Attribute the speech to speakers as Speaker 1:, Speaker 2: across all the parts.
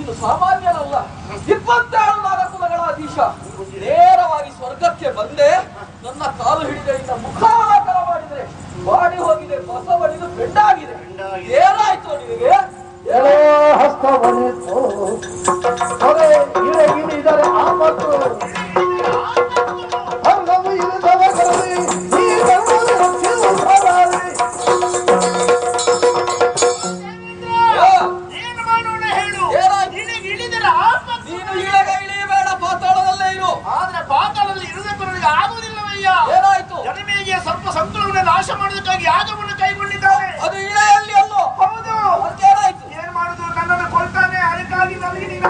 Speaker 1: ನೀನು ಸಾಮಾನ್ಯನಲ್ಲ. 27 ನಾಗಕುಲಗಳ ಅಧೀಶ. ನೇರವಾಗಿ ಸ್ವರ್ಗಕ್ಕೆ ಬಂದೆ. ನನ್ನ ಕಾಲು ಹಿಡಿದ ಮುಖಾಕರ ಮಾಡಿದ್ರೆ ಬಾಡಿ ಹೋಗಿದೆ, ಬಸವಳಿದು ಬೆಂಡಾಗಿದೆ. ಏನಾಯ್ತು ನಿನಗೆ?
Speaker 2: ಹಸ್ತವನಿತ್ತು ಇಳಿದರೆ ಆಪತ್ತು ಹಂಗವು ಇಳಿದವ ಕರಲಿ ಈ
Speaker 3: ಏನು ಮಾಡೋಣ ಹೇಳು? ಇಳಿದರೆ ಆಪತ್ತು.
Speaker 1: ನೀನು ಇಳಿಯಬೇಡ, ಪಾತಾಳದಲ್ಲೇ ಇರು.
Speaker 3: ಆದ್ರೆ ಪಾತಾಳದಲ್ಲಿ ಇಳಿದ ಬರಲಿಕ್ಕೆ ಆಗುವುದಿಲ್ಲವಯ್ಯ.
Speaker 1: ಏನಾಯ್ತು?
Speaker 3: ಜನಮೇಜಯ ಸರ್ಪ ಸಂಕುಲವನ್ನು ನಾಶ ಮಾಡುವುದಕ್ಕಾಗಿ ಯಾಗವನ್ನು ಕೈಗೊಂಡಿದ್ದಾರೆ.
Speaker 1: ಅದು ಇಳೆಯಲ್ಲಿ ಅಲ್ಲೋ?
Speaker 3: ಹೌದು.
Speaker 1: ಅದಕ್ಕೇನಾಯ್ತು?
Speaker 3: ಏನ್ ಮಾಡುದು? ನನ್ನನ್ನು ಕೊಲ್ತಾನೆ. ಅದಕ್ಕಾಗಿ ನನಗೆ ನೀನು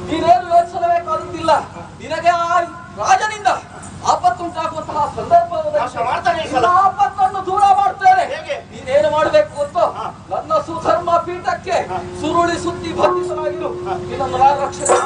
Speaker 1: ನೀನೇನು ಯೋಚಿಸಲೇಬೇಕಾಗುತ್ತಿಲ್ಲ. ನಿನಗೆ ಆ ರಾಜನಿಂದ ಆಪತ್ತುಂಟಾಗುವಂತಹ ಸಂದರ್ಭ ಆಪತ್ತನ್ನು ದೂರ ಮಾಡ್ತೇನೆ. ನೀನೇನು ಮಾಡಬೇಕು ಗೊತ್ತೋ? ನನ್ನ ಸುಧರ್ಮ ಪೀಠಕ್ಕೆ ಸುರುಳಿ ಸುತ್ತಿ ಬಂಧಿಸಲಾಗಿರು. ನಿನ್ನನ್ನು ರಕ್ಷಣೆ